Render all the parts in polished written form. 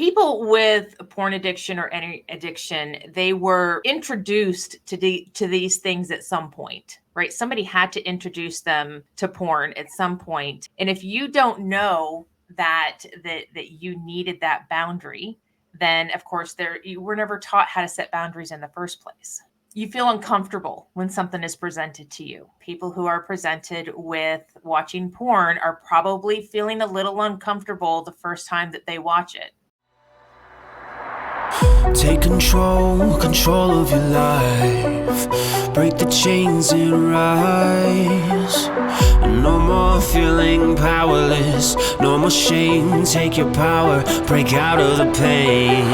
people with a porn addiction or any addiction, they were introduced to these things at some point, right? Somebody had to introduce them to porn at some point. And if you don't know that you needed that boundary, then of course you were never taught how to set boundaries in the first place. You feel uncomfortable when something is presented to you. People who are presented with watching porn are probably feeling a little uncomfortable the first time that they watch it. Take control of your life. Break the chains and rise. No more feeling powerless. No more shame. Take your power. Break out of the pain.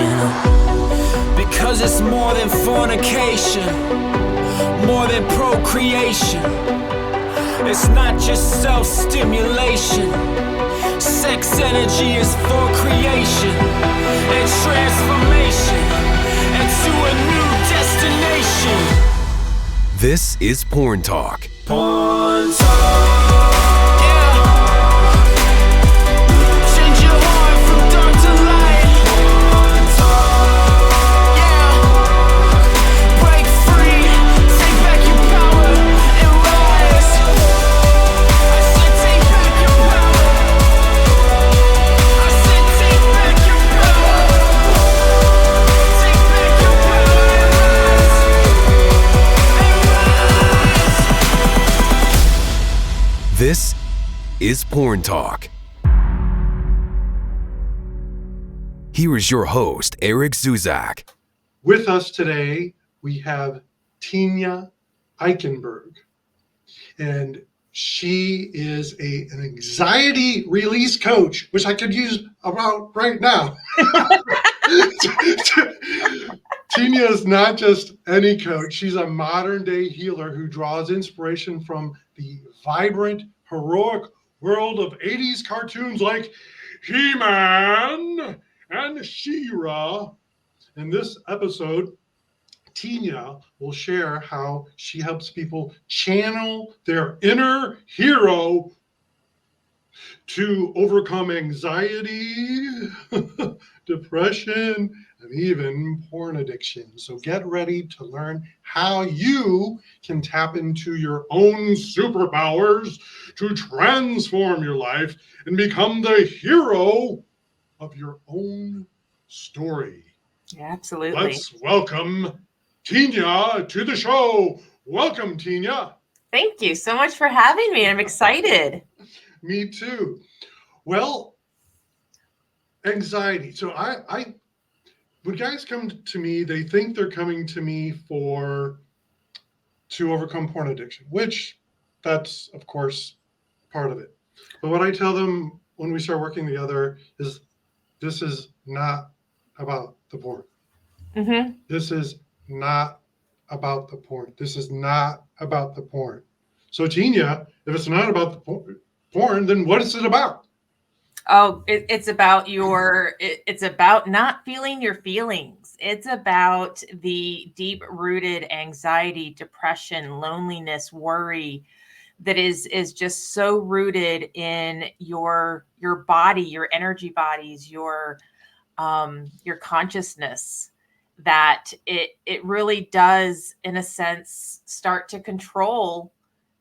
Because it's more than fornication, more than procreation. It's not just self-stimulation. Sex energy is for creation and transformation into a new destination. This is Porn Talk. Porn Talk. Change your heart from dark to light. Porn Talk. Break free. Take back your power and rise. I said take back your power. I said take back your power. Take back your power and rise. This is Porn Talk. Here is your host, Eric Zuzak. With us today, we have Tenya Eickenberg, and she is an anxiety release coach, which I could use about right now. Tenya is not just any coach. She's a modern day healer who draws inspiration from the vibrant, heroic world of 80s cartoons like He-Man and She-Ra. In this episode, Tenya will share how she helps people channel their inner hero to overcome anxiety, depression, and even porn addiction. So get ready to learn how you can tap into your own superpowers to transform your life and become the hero of your own story. Yeah, absolutely. Let's welcome Tenya to the show. Welcome, Tenya. Thank you so much for having me. I'm excited. Me too. Well, anxiety. So I when guys come to me, they think they're coming to me to overcome porn addiction, which that's of course part of it. But what I tell them when we start working together is this is not about the porn. Mm-hmm. This is not about the porn. This is not about the porn. So Tenya, if it's not about the porn, then what is it about? Oh, it's about it's about not feeling your feelings. It's about the deep-rooted anxiety, depression, loneliness, worry that is just so rooted in your body, your energy bodies, your consciousness, that it really does, in a sense, start to control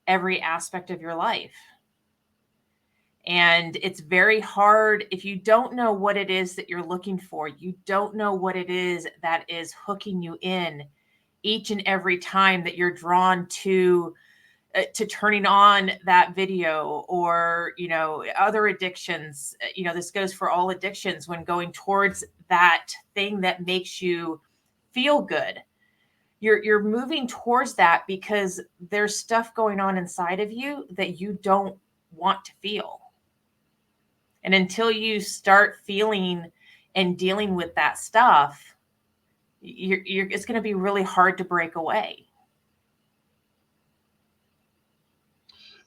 every aspect of your life. And it's very hard if you don't know what it is that you're looking for. You don't know what it is that is hooking you in each and every time that you're drawn to turning on that video, or, other addictions. This goes for all addictions. When going towards that thing that makes you feel good, you're moving towards that because there's stuff going on inside of you that you don't want to feel. And until you start feeling and dealing with that stuff, it's going to be really hard to break away.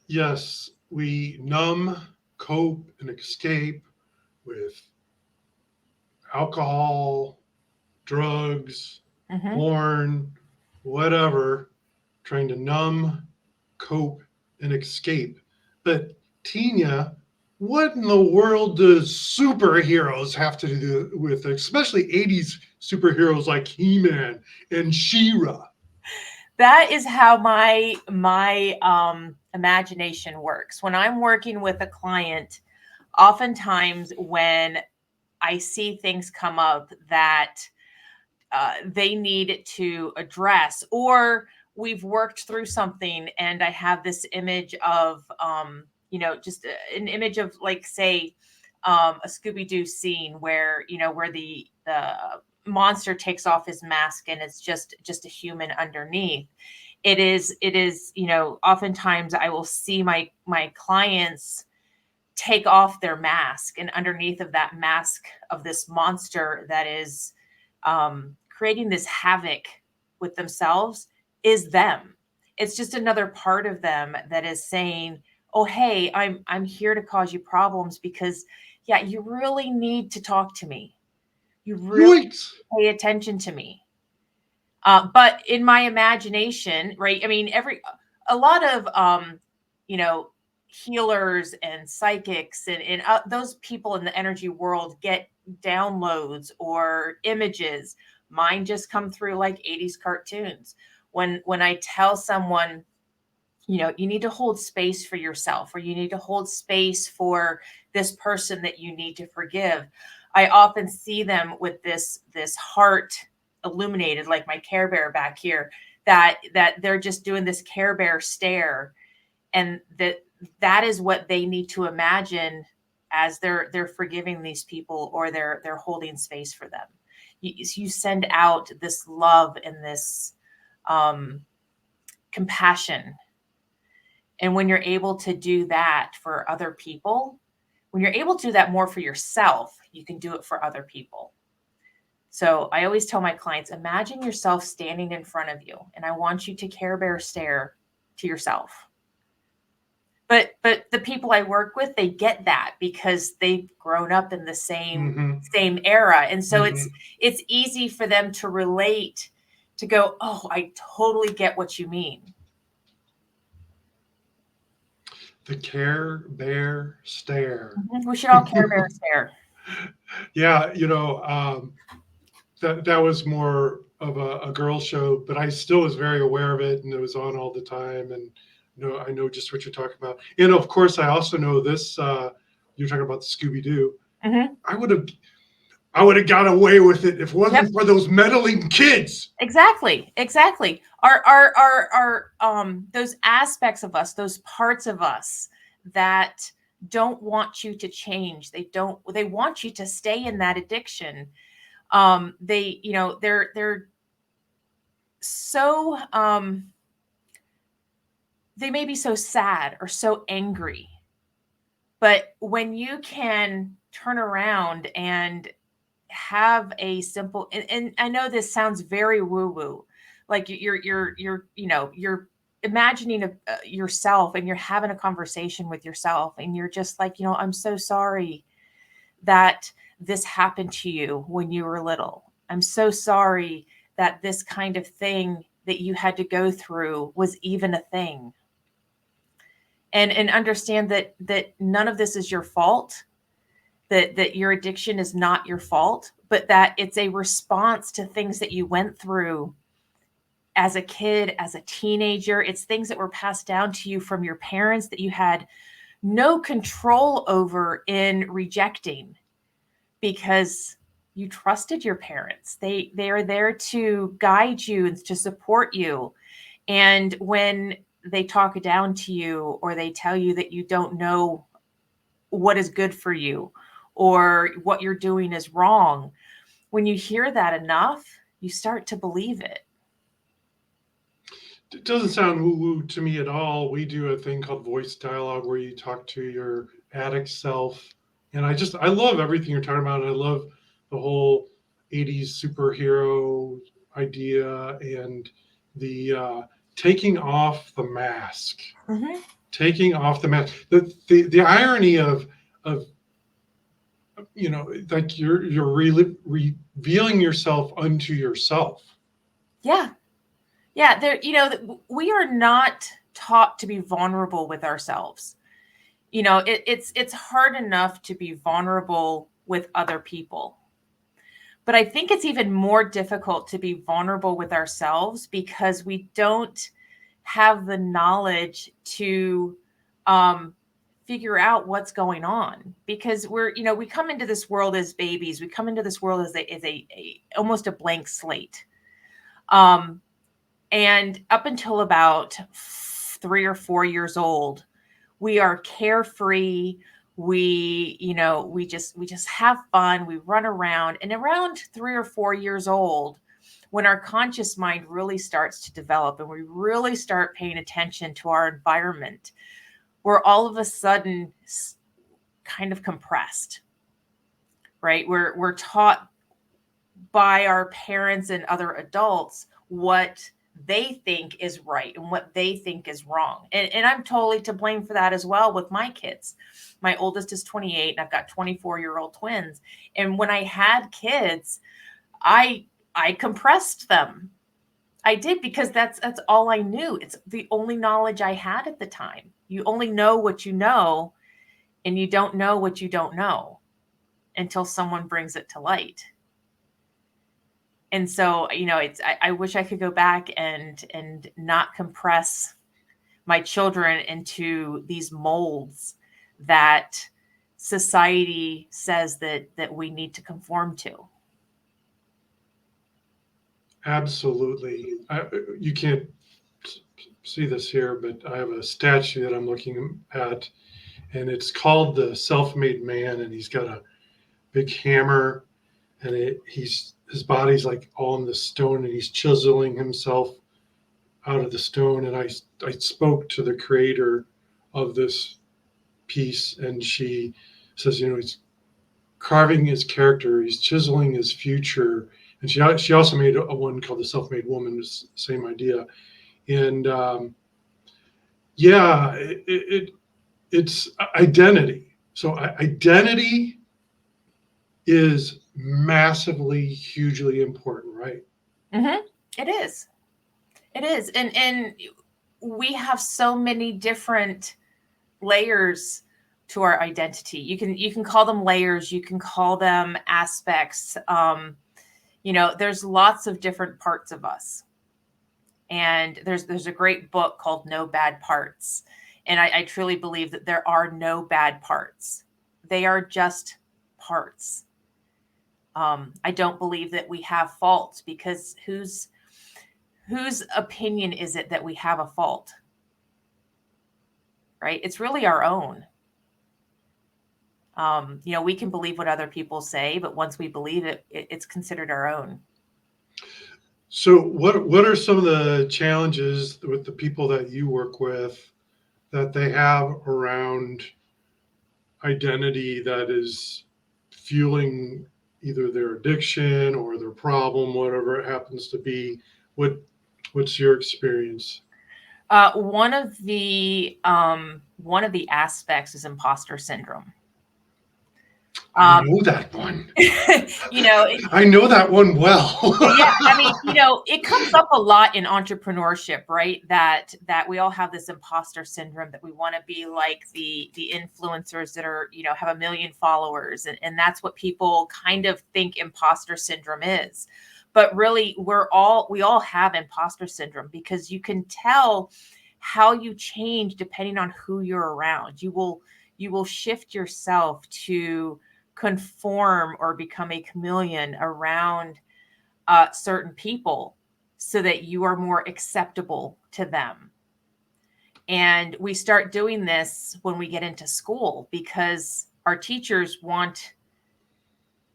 Yes, we numb, cope, and escape with alcohol, drugs, Mm-hmm. porn, whatever, trying to numb, cope, and escape. But Tenya, what in the world does superheroes have to do with it? Especially 80s superheroes like He-Man and She-Ra? That is how my imagination works. When I'm working with a client, oftentimes when I see things come up that they need to address, or we've worked through something, and I have this image of, just an image of, like, say, a Scooby Doo scene where, where the monster takes off his mask and it's just a human underneath. It is, oftentimes I will see my clients take off their mask, and underneath of that mask of this monster that is creating this havoc with themselves is them. It's just another part of them that is saying, "Oh, hey, I'm here to cause you problems because, yeah, you really need to talk to me. You really Yoinks! pay attention to me." But in my imagination, right? I mean, a lot of you know, healers and psychics and those people in the energy world get downloads or images. Mine just come through like 80s cartoons. When I tell someone, you need to hold space for yourself, or you need to hold space for this person that you need to forgive, I often see them with this heart illuminated, like my Care Bear back here, that they're just doing this Care Bear stare, and that is what they need to imagine as they're forgiving these people, or they're holding space for them. You send out this love and this compassion. And when you're able to do that for other people, when you're able to do that more for yourself, you can do it for other people. So I always tell my clients, imagine yourself standing in front of you, and I want you to Care Bear stare to yourself. But the people I work with, they get that because they've grown up in the same era. And so it's easy for them to relate, to go, "Oh, I totally get what you mean." The Care Bear stare. We should all Care Bear stare. Yeah, that was more of a girl show, but I still was very aware of it, and it was on all the time. And I know just what you're talking about. And of course, I also know this. You're talking about the Scooby Doo. Mm-hmm. I would have got away with it if it wasn't for those meddling kids. Exactly. Our those aspects of us, those parts of us that don't want you to change. They want you to stay in that addiction. They're so they may be so sad or so angry. But when you can turn around and have a simple, and I know this sounds very woo woo, like you're imagining yourself, and you're having a conversation with yourself, and you're just like, "I'm so sorry that this happened to you when you were little. I'm so sorry that this kind of thing that you had to go through was even a thing." And understand that none of this is your fault, that your addiction is not your fault, but that it's a response to things that you went through as a kid, as a teenager. It's things that were passed down to you from your parents that you had no control over in rejecting, because you trusted your parents. They are there to guide you and to support you. And when they talk down to you, or they tell you that you don't know what is good for you, or what you're doing is wrong, when you hear that enough, you start to believe it. It doesn't sound woo-woo to me at all. We do a thing called voice dialogue where you talk to your addict self. And I love everything you're talking about. I love the whole 80s superhero idea, and the taking off the mask. Mm-hmm. Taking off the mask. The irony of like you're revealing yourself unto yourself. Yeah. There, we are not taught to be vulnerable with ourselves. it's hard enough to be vulnerable with other people. But I think it's even more difficult to be vulnerable with ourselves because we don't have the knowledge to figure out what's going on. Because we come into this world as babies. We come into this world as a almost a blank slate. And up until about 3 or 4 years old, we are carefree. We just have fun. We run around, and around 3 or 4 years old, when our conscious mind really starts to develop and we really start paying attention to our environment, we're all of a sudden kind of compressed, right? We're taught by our parents and other adults what they think is right and what they think is wrong. And I'm totally to blame for that as well with my kids. My oldest is 28 and I've got 24-year-old twins. And when I had kids, I compressed them. I did, because that's all I knew. It's the only knowledge I had at the time. You only know what you know, and you don't know what you don't know until someone brings it to light. And so, I wish I could go back and not compress my children into these molds that society says that we need to conform to. Absolutely. You can't see this here, but I have a statue that I'm looking at, and it's called the Self-Made Man, and he's got a big hammer, and his body's like all in the stone, and he's chiseling himself out of the stone. And I spoke to the creator of this piece, and she says, he's carving his character, he's chiseling his future. And she also made a one called the Self-Made Woman, the same idea. And it's identity. So identity is massively, hugely important, right? Mm-hmm. It is. And we have so many different layers to our identity. You can call them layers. You can call them aspects. There's lots of different parts of us. And there's a great book called No Bad Parts. And I truly believe that there are no bad parts. They are just parts. I don't believe that we have faults, because whose opinion is it that we have a fault? Right? It's really our own. We can believe what other people say, but once we believe it, it's considered our own. So what are some of the challenges with the people that you work with that they have around identity that is fueling either their addiction or their problem, whatever it happens to be? What's your experience? One of the aspects is imposter syndrome. I know that one. I know that one well. Yeah, it comes up a lot in entrepreneurship, right? That we all have this imposter syndrome, that we want to be like the influencers that are, have 1 million followers. And that's what people kind of think imposter syndrome is. But really, we all have imposter syndrome, because you can tell how you change depending on who you're around. You will shift yourself to conform or become a chameleon around certain people so that you are more acceptable to them. And we start doing this when we get into school, because our teachers want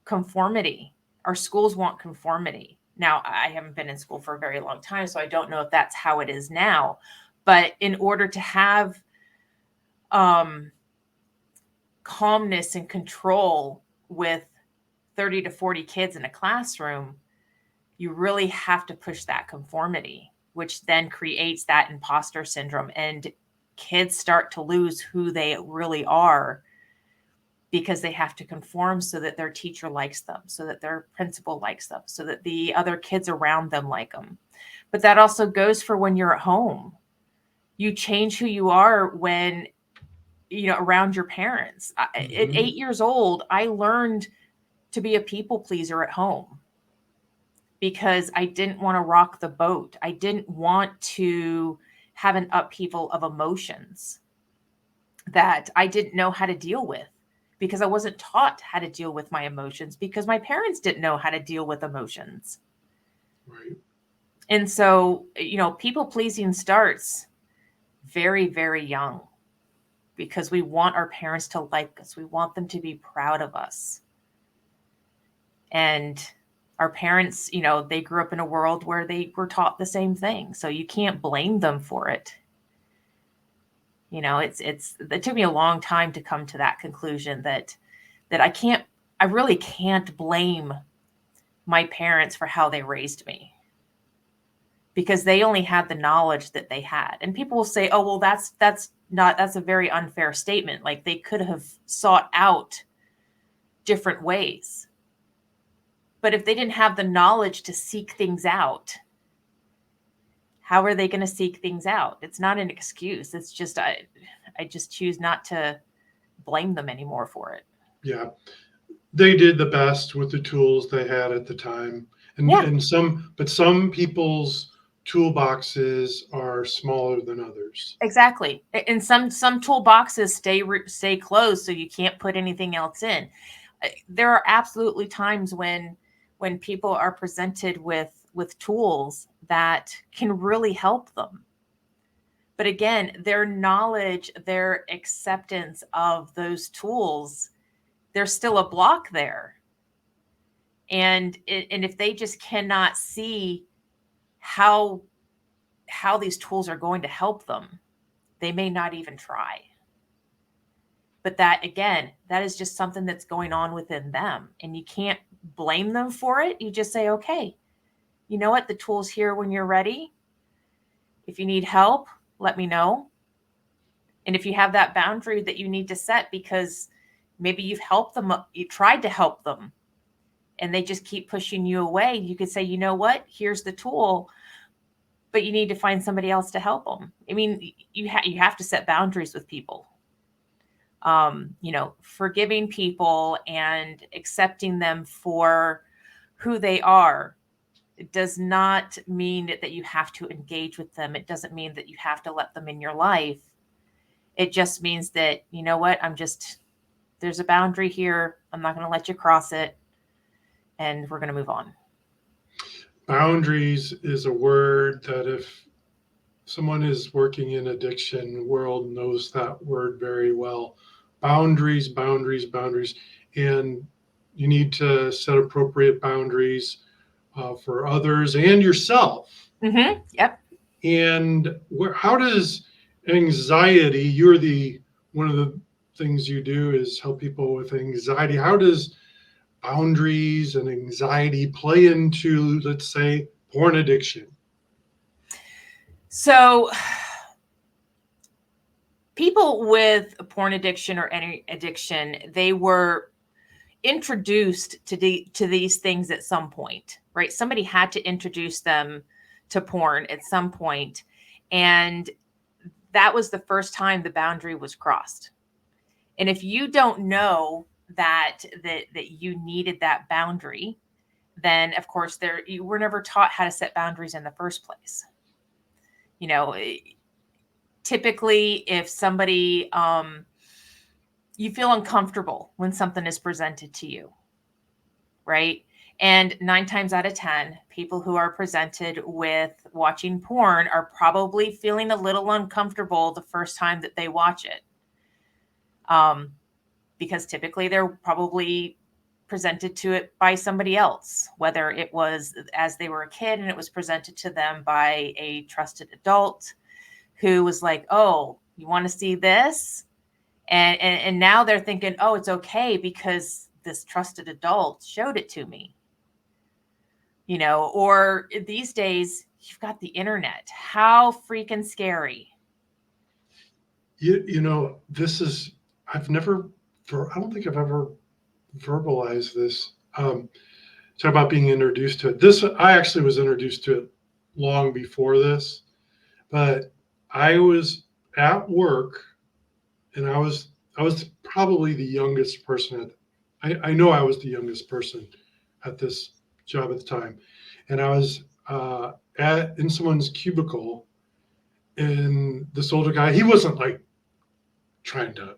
conformity. Our schools want conformity. Now, I haven't been in school for a very long time, so I don't know if that's how it is now. But in order to have calmness and control with 30 to 40 kids in a classroom, you really have to push that conformity, which then creates that imposter syndrome. And kids start to lose who they really are, because they have to conform so that their teacher likes them, so that their principal likes them, so that the other kids around them like them. But that also goes for when you're at home. You change who you are when around your parents. At 8 years old, I learned to be a people pleaser at home because I didn't want to rock the boat. I didn't want to have an upheaval of emotions that I didn't know how to deal with, because I wasn't taught how to deal with my emotions, because my parents didn't know how to deal with emotions. Right. And so, people pleasing starts very, very young, because we want our parents to like us. We want them to be proud of us. And our parents, they grew up in a world where they were taught the same thing. So you can't blame them for it. It took me a long time to come to that conclusion that I really can't blame my parents for how they raised me, because they only had the knowledge that they had. And people will say, oh, well, that's a very unfair statement. Like, they could have sought out different ways. But if they didn't have the knowledge to seek things out, how are they going to seek things out? It's not an excuse. It's just, I just choose not to blame them anymore for it. Yeah. They did the best with the tools they had at the time. And some people's toolboxes are smaller than others. Exactly. And some toolboxes stay closed, so you can't put anything else in. There are absolutely times when people are presented with tools that can really help them. But again, their knowledge, their acceptance of those tools, there's still a block there. And if they just cannot see how these tools are going to help them, they may not even try. But that, again, that is just something that's going on within them. And you can't blame them for it. You just say, okay, you know what? The tool's here when you're ready. If you need help, let me know. And if you have that boundary that you need to set because maybe you've helped them, you tried to help them, and they just keep pushing you away, you could say, you know what? Here's the tool, but you need to find somebody else to help them. I mean, you have to set boundaries with people. Forgiving people and accepting them for who they are. It does not mean that you have to engage with them. It doesn't mean that you have to let them in your life. It just means that, you know what, there's a boundary here. I'm not going to let you cross it. And we're going to move on. Boundaries is a word that if someone is working in addiction world knows that word very well. Boundaries, boundaries, boundaries. And you need to set appropriate boundaries for others and yourself. Mm-hmm. Yep. And how does anxiety, one of the things you do is help people with anxiety. How does boundaries and anxiety play into, let's say, porn addiction? So people with porn addiction or any addiction, they were introduced to these things at some point, right? Somebody had to introduce them to porn at some point, and that was the first time the boundary was crossed. And if you don't know that you needed that boundary, then of course you were never taught how to set boundaries in the first place. Typically, if somebody you feel uncomfortable when something is presented to you, right? And 9 times out of 10, people who are presented with watching porn are probably feeling a little uncomfortable the first time that they watch it. Because typically they're probably presented to it by somebody else, whether it was as they were a kid and it was presented to them by a trusted adult who was like, oh, you want to see this? And now they're thinking, oh, it's okay because this trusted adult showed it to me. Or these days, you've got the internet. How freaking scary. I don't think I've ever verbalized this. Talk about being introduced to it. I actually was introduced to it long before this, but I was at work and I was probably the youngest person I know I was the youngest person at this job at the time, and I was in someone's cubicle, and this older guy, he wasn't like trying to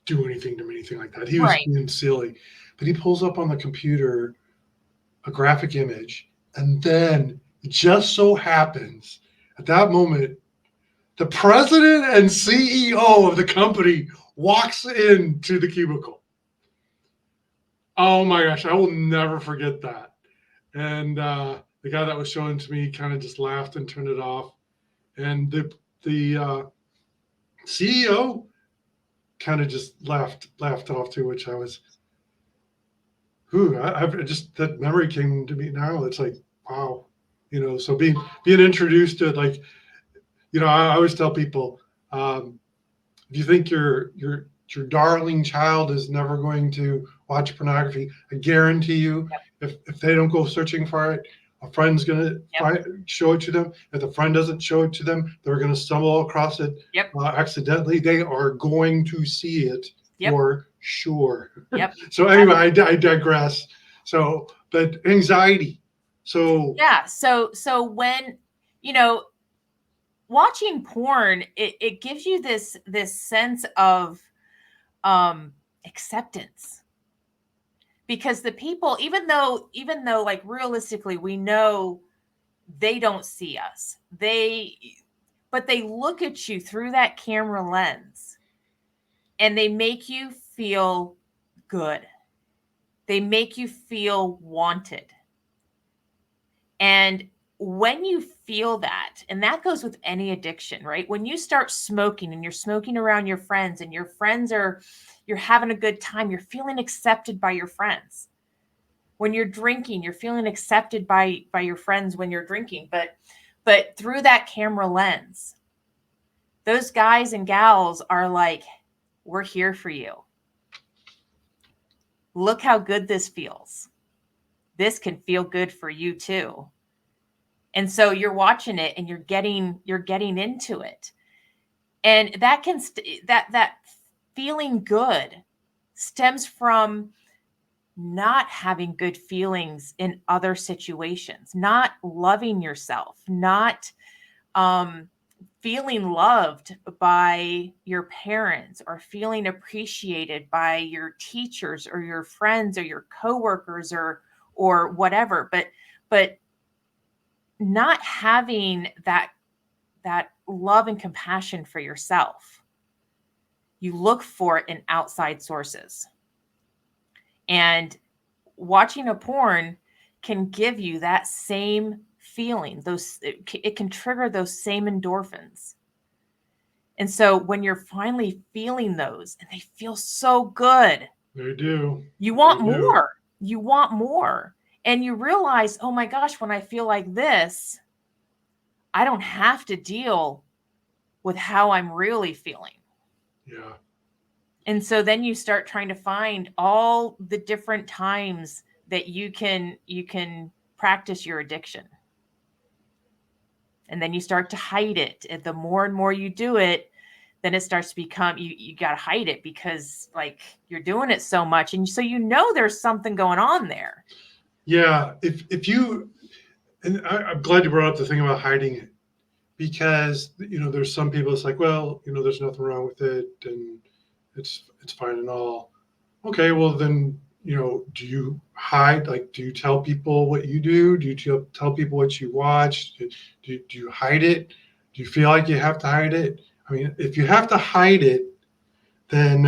do anything to me, anything like that. He was Right. being silly, but he pulls up on the computer a graphic image, and then it just so happens at that moment the president and CEO of the company walks into the cubicle. Oh my gosh, I will never forget that. And the guy that was showing to me kind of just laughed and turned it off. And the CEO kind of just laughed off too, which I was, I just, that memory came to me now. It's like, wow, so being introduced to it, like, I always tell people, if you think your darling child is never going to watch pornography, I guarantee you, if they don't go searching for it, a friend's going to show it to them. If the friend doesn't show it to them, they're going to stumble across it accidentally. They are going to see it for sure. So anyway, I digress. So, but anxiety. So Yeah. So when, watching porn, it gives you this sense of acceptance, because the people, even though like realistically we know they don't see us, but they look at you through that camera lens and they make you feel good. They make you feel wanted. And when you feel that, and that goes with any addiction, right? When you start smoking and you're smoking around your friends and your friends you're having a good time, you're feeling accepted by your friends. When you're drinking, you're feeling accepted by your friends when you're drinking. But through that camera lens, those guys and gals are like, we're here for you. Look how good this feels. This can feel good for you too. And so you're watching it and you're getting into it. And that can that feeling good stems from not having good feelings in other situations, not loving yourself, not feeling loved by your parents, or feeling appreciated by your teachers or your friends or your coworkers or whatever, but not having that love and compassion for yourself. You look for it in outside sources. And watching a porn can give you that same feeling. It can trigger those same endorphins. And so when you're finally feeling those, and they feel so good, they do. You want more. You want more. And you realize, oh my gosh, when I feel like this, I don't have to deal with how I'm really feeling. Yeah. And so then you start trying to find all the different times that you can practice your addiction. And then you start to hide it. And the more and more you do it, then it starts to become, you got to hide it, because like you're doing it so much. And so there's something going on there. Yeah. If you, and I'm glad you brought up the thing about hiding it, because, there's some people, it's like, well, there's nothing wrong with it and it's fine and all. Okay, well then, do you hide? Like, do you tell people what you do? Do you tell people what you watch? Do you hide it? Do you feel like you have to hide it? I mean, if you have to hide it, then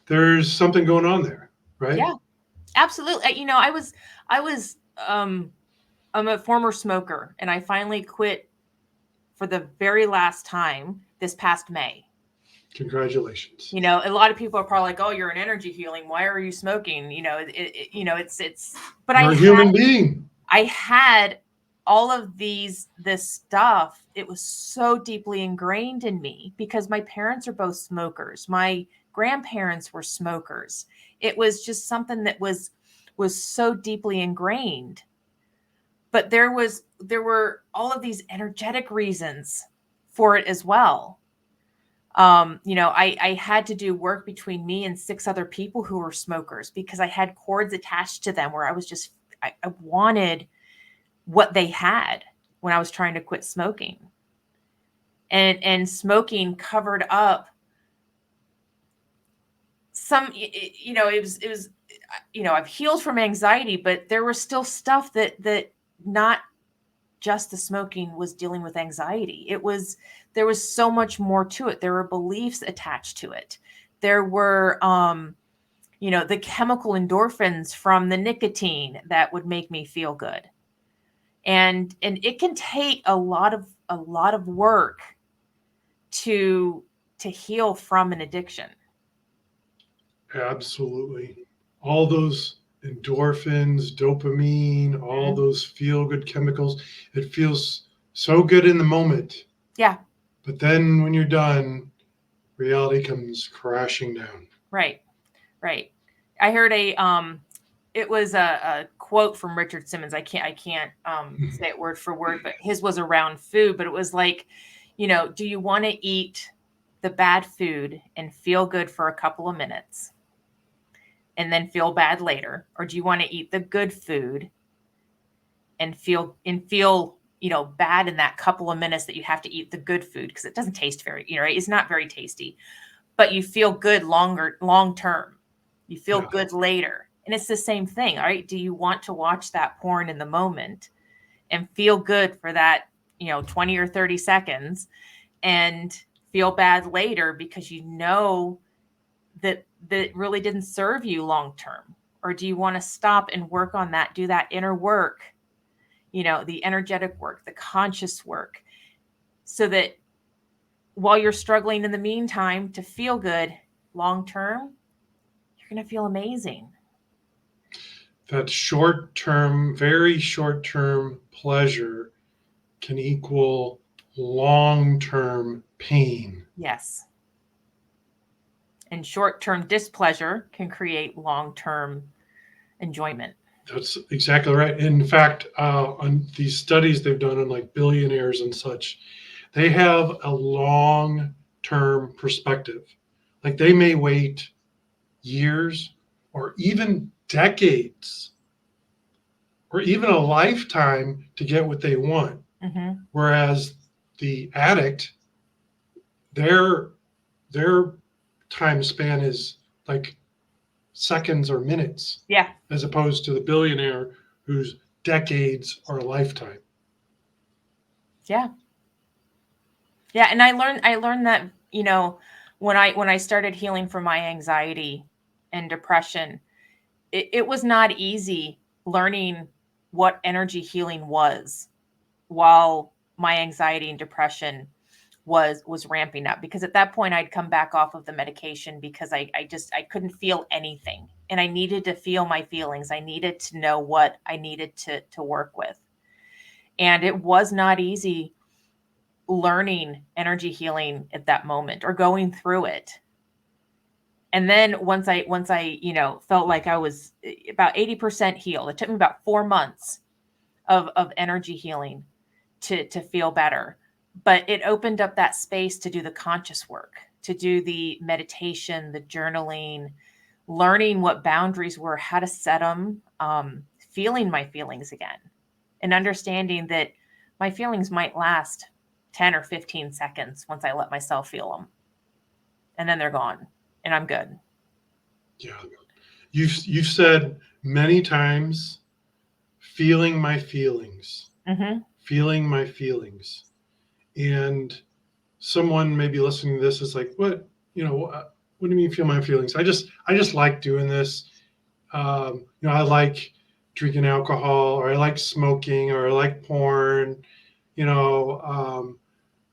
there's something going on there, right? Yeah, absolutely. I'm a former smoker, and I finally quit for the very last time this past May. Congratulations. A lot of people are probably like, "Oh, you're an energy healing. Why are you smoking?" It's. But you're a human being. I had all of this stuff. It was so deeply ingrained in me because my parents are both smokers. My grandparents were smokers. It was just something that was so deeply ingrained. But there were all of these energetic reasons for it as well. I had to do work between me and 6 other people who were smokers because I had cords attached to them where I was just, I wanted what they had when I was trying to quit smoking. And smoking covered up some, it was, I've healed from anxiety, but there was still stuff that not just the smoking was dealing with anxiety. There was so much more to it. There were beliefs attached to it. There were, the chemical endorphins from the nicotine that would make me feel good. And it can take a lot of work to heal from an addiction. Absolutely. All those endorphins, dopamine, all Mhm. those feel good chemicals. It feels so good in the moment. Yeah, But then when you're done, reality comes crashing down. right. Right. I heard it was a quote from Richard Simmons. I can't say it word for word, but his was around food, but it was like, do you want to eat the bad food and feel good for a couple of minutes and then feel bad later? Or do you want to eat the good food and feel bad in that couple of minutes that you have to eat the good food because it doesn't taste very, right? It's not very tasty, but you feel good long term. You feel Yeah. good later. And it's the same thing, all right? Do you want to watch that porn in the moment and feel good for that, 20 or 30 seconds and feel bad later because that that really didn't serve you long term? Or do you want to stop and work on that, do that inner work, the energetic work, the conscious work, so that while you're struggling in the meantime to feel good long term, you're going to feel amazing. That short term, very short term pleasure can equal long term pain. Yes. And short term displeasure can create long term enjoyment. That's exactly right. In fact, on these studies they've done on like billionaires and such, they have a long term perspective. Like they may wait years or even decades or even a lifetime to get what they want. Mm-hmm. Whereas the addict, their their time span is like seconds or minutes, Yeah. as opposed to the billionaire whose decades or a lifetime. Yeah. Yeah. And I learned that, when I started healing from my anxiety and depression, it was not easy learning what energy healing was while my anxiety and depression was ramping up, because at that point I'd come back off of the medication because I couldn't feel anything, and I needed to feel my feelings. I needed to know what I needed to work with. And it was not easy learning energy healing at that moment or going through it. And then once I felt like I was about 80% healed, it took me about 4 months of energy healing to feel better. But it opened up that space to do the conscious work, to do the meditation, the journaling, learning what boundaries were, how to set them, feeling my feelings again, and understanding that my feelings might last 10 or 15 seconds once I let myself feel them. And then they're gone and I'm good. Yeah. You've said many times, feeling my feelings, Mm-hmm. feeling my feelings. And someone maybe listening to this is like, what do you mean feel my feelings? I just like doing this. I like drinking alcohol, or I like smoking, or I like porn,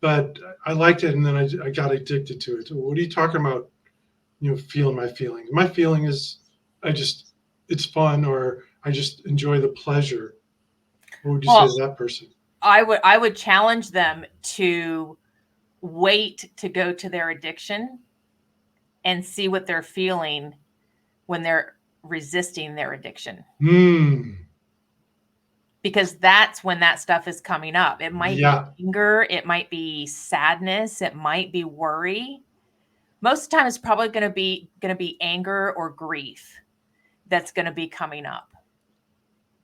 but I liked it and then I got addicted to it. So what are you talking about? Feeling my feelings. My feeling is it's fun, or I just enjoy the pleasure. What would you say Well, to that person? I would challenge them to wait to go to their addiction and see what they're feeling when they're resisting their addiction, Hmm. because that's when that stuff is coming up. It might be Yeah. anger, it might be sadness, it might be worry. Most of the time it's probably going to be anger or grief that's going to be coming up.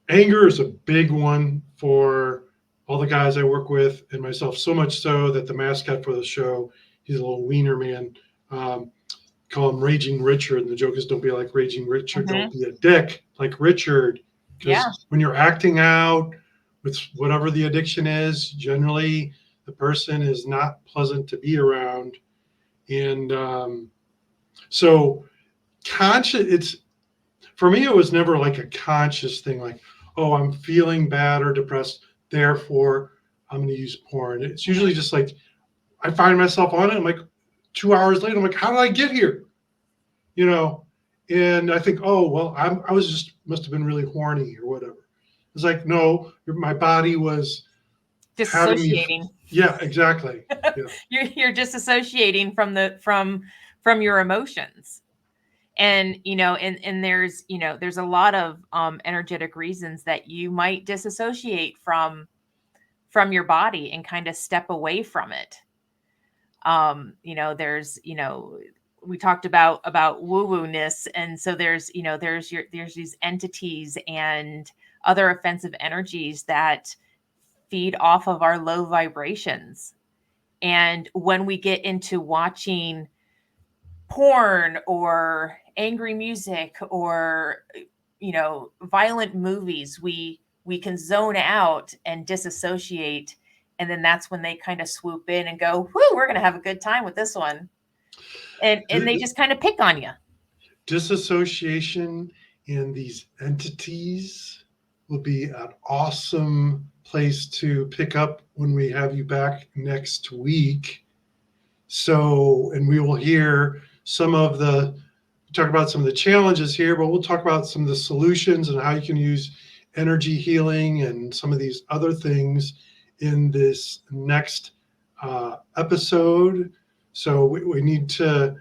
Anger is a big one for all the guys I work with and myself, so much so that the mascot for the show, he's a little wiener man. Call him Raging Richard. And the joke is, don't be like Raging Richard. Don't be a dick like Richard. Because when you're acting out with whatever the addiction is, generally the person is not pleasant to be around. And so for me, it was never like a conscious thing, like, oh, I'm feeling bad or depressed, therefore I'm going to use porn. It's usually just like I find myself on it. I'm like 2 hours later, I'm like, how did I get here? And I think, oh, well, I was just must have been really horny or whatever. It's like, no, my body was Dissociating. Yeah, exactly. Yeah. You're disassociating from your emotions. And and there's a lot of energetic reasons that you might disassociate from your body and kind of step away from it. There's we talked about woo-woo-ness, and so there's these entities and other offensive energies that feed off of our low vibrations. And when we get into watching porn or angry music or violent movies, we can zone out and disassociate, and then that's when they kind of swoop in and go, whoo, we're gonna have a good time with this one, and they just kind of pick on you. Disassociation and these entities will be an awesome place to pick up when we have you back next week. And we will hear talk about some of the challenges here, but we'll talk about some of the solutions and how you can use energy healing and some of these other things in this next episode. So we need to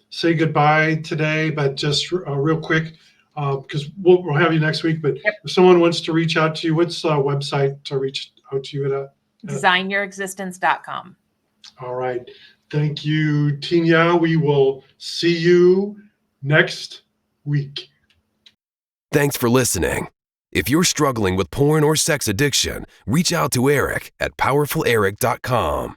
say goodbye today, but just real quick, because we'll have you next week. But if someone wants to reach out to you, what's the website to reach out to you at? DesignYourExistence.com. All right. Thank you, Tenya. We will see you next week. Thanks for listening. If you're struggling with porn or sex addiction, reach out to Eric at powerfuleric.com.